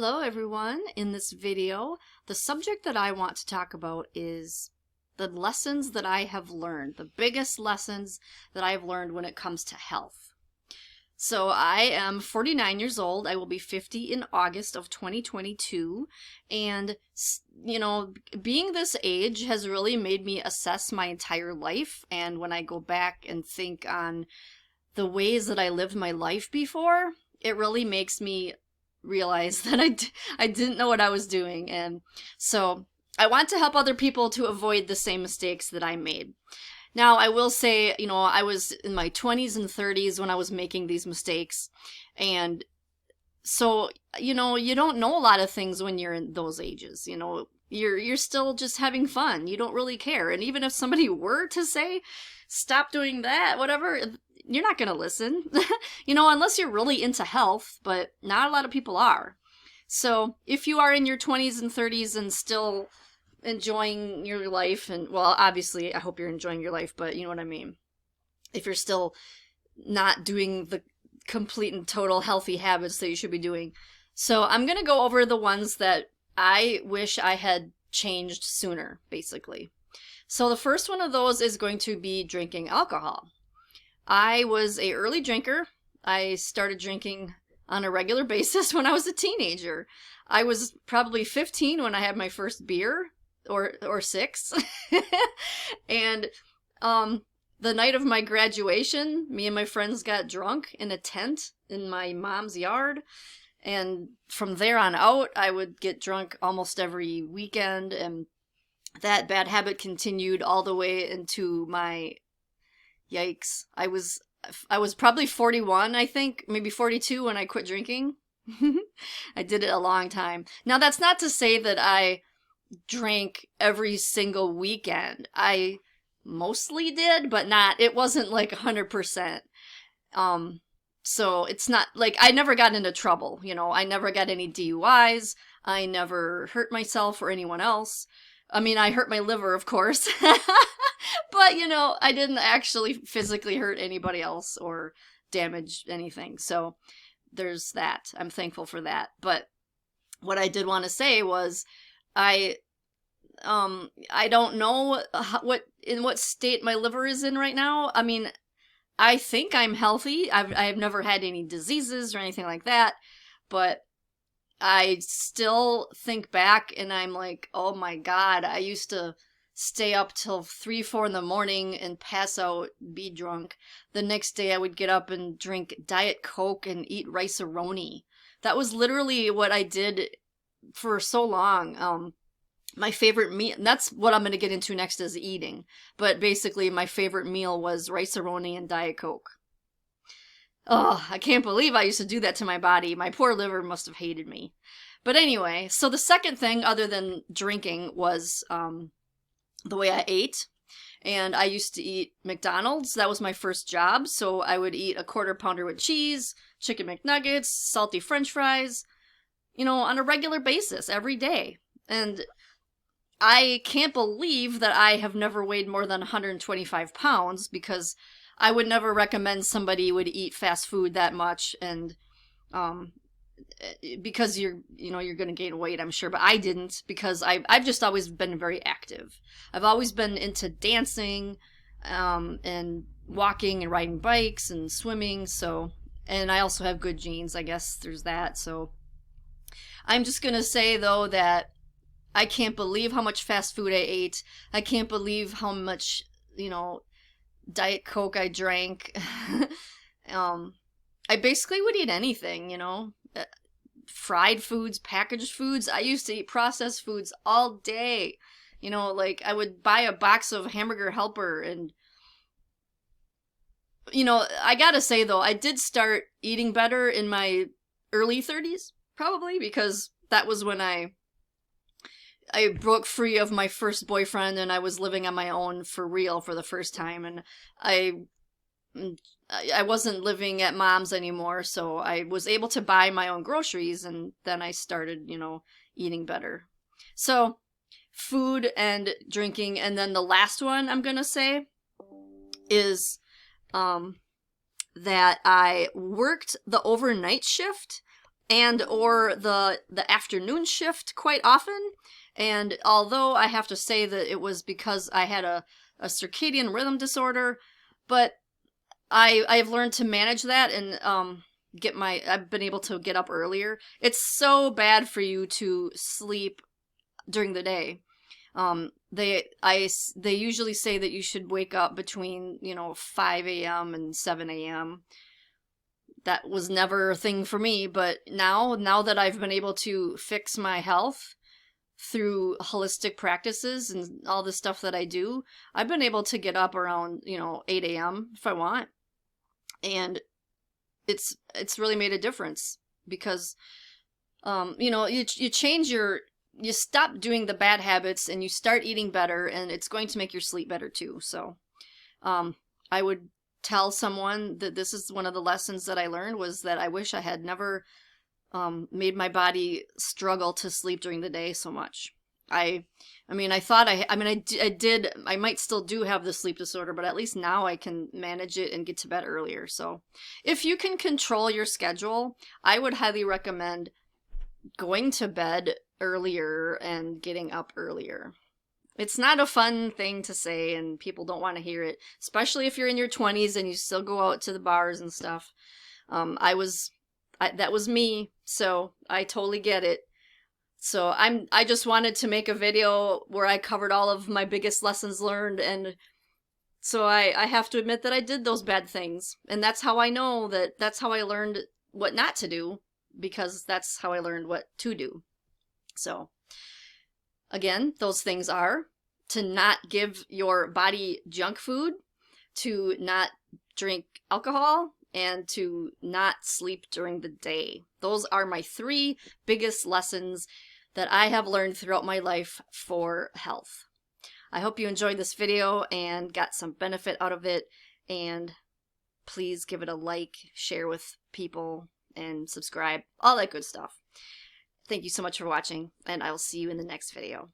Hello everyone. In this video, the subject that I want to talk about is the lessons that I have learned, the biggest lessons that I've learned when it comes to health. So I am 49 years old. I will be 50 in August of 2022. And, being this age has really made me assess my entire life. And when I go back and think on the ways that I lived my life before, it really makes me realize that I didn't know what I was doing. And so I want to help other people to avoid the same mistakes that I made. Now, I will say, I was in my 20s and 30s when I was making these mistakes. And so, you don't know a lot of things when you're in those ages. You're still just having fun. You don't really care. And even if somebody were to say, stop doing that, whatever, you're not going to listen, unless you're really into health, but not a lot of people are. So if you are in your 20s and 30s and still enjoying your life, and well, obviously I hope you're enjoying your life, but you know what I mean. If you're still not doing the complete and total healthy habits that you should be doing. So I'm going to go over the ones that I wish I had changed sooner, basically. So the first one of those is going to be drinking alcohol. I was an early drinker. I started drinking on a regular basis when I was a teenager. I was probably 15 when I had my first beer, or 6. And the night of my graduation, me and my friends got drunk in a tent in my mom's yard. And from there on out, I would get drunk almost every weekend, and that bad habit continued all the way into my, yikes, I was probably 41, I think, maybe 42 when I quit drinking. I did it a long time. Now, that's not to say that I drank every single weekend. I mostly did, but it wasn't like 100%. So it's not like I never got into trouble, I never got any DUIs. I never hurt myself or anyone else. I mean, I hurt my liver, of course, but, I didn't actually physically hurt anybody else or damage anything. So there's that. I'm thankful for that. But what I did want to say was I don't know what state my liver is in right now. I mean, I think I'm healthy. I've never had any diseases or anything like that, but I still think back and I'm like, oh my God, I used to stay up till 3, 4 in the morning and pass out, be drunk. The next day I would get up and drink Diet Coke and eat rice-a-roni. That was literally what I did for so long. My favorite meal, that's what I'm going to get into next, is eating. But basically my favorite meal was rice-a-roni and Diet Coke. Oh, I can't believe I used to do that to my body. My poor liver must have hated me. But anyway, so the second thing other than drinking was the way I ate. And I used to eat McDonald's. That was my first job. So I would eat a quarter pounder with cheese, chicken McNuggets, salty French fries, on a regular basis every day. And I can't believe that I have never weighed more than 125 pounds, because I would never recommend somebody would eat fast food that much, and because you're going to gain weight, I'm sure, but I didn't, because I've just always been very active. I've always been into dancing, and walking and riding bikes and swimming, and I also have good genes, I guess there's that. So I'm just going to say, though, that I can't believe how much fast food I ate. I can't believe how much, Diet Coke I drank. I basically would eat anything, fried foods, packaged foods. I used to eat processed foods all day. Like I would buy a box of Hamburger Helper, and I gotta say though, I did start eating better in my early 30s, probably because that was when I broke free of my first boyfriend, and I was living on my own for real for the first time, and I wasn't living at mom's anymore, so I was able to buy my own groceries, and then I started, eating better. So, food and drinking, and then the last one I'm gonna say is that I worked the overnight shift and or the afternoon shift quite often. And although I have to say that it was because I had a circadian rhythm disorder, but I've learned to manage that and I've been able to get up earlier. It's so bad for you to sleep during the day. They usually say that you should wake up between 5 a.m. and 7 a.m. That was never a thing for me, but now that I've been able to fix my health through holistic practices and all the stuff that I do, I've been able to get up around 8 a.m. if I want, and it's really made a difference because you change you stop doing the bad habits and you start eating better, and it's going to make your sleep better too. So I would tell someone that this is one of the lessons that I learned, was that I wish I had never made my body struggle to sleep during the day so much. I might still do have the sleep disorder, but at least now I can manage it and get to bed earlier. So if you can control your schedule, I would highly recommend going to bed earlier and getting up earlier. It's not a fun thing to say, and people don't want to hear it, especially if you're in your 20s and you still go out to the bars and stuff. That was me, so I totally get it. So I just wanted to make a video where I covered all of my biggest lessons learned, and so I have to admit that I did those bad things, and that's how I know that's how I learned what not to do, because that's how I learned what to do. So again, those things are to not give your body junk food, to not drink alcohol, and to not sleep during the day. Those are my 3 biggest lessons that I have learned throughout my life for health. I hope you enjoyed this video and got some benefit out of it, and please give it a like, share with people, and subscribe, all that good stuff. Thank you so much for watching, and I will see you in the next video.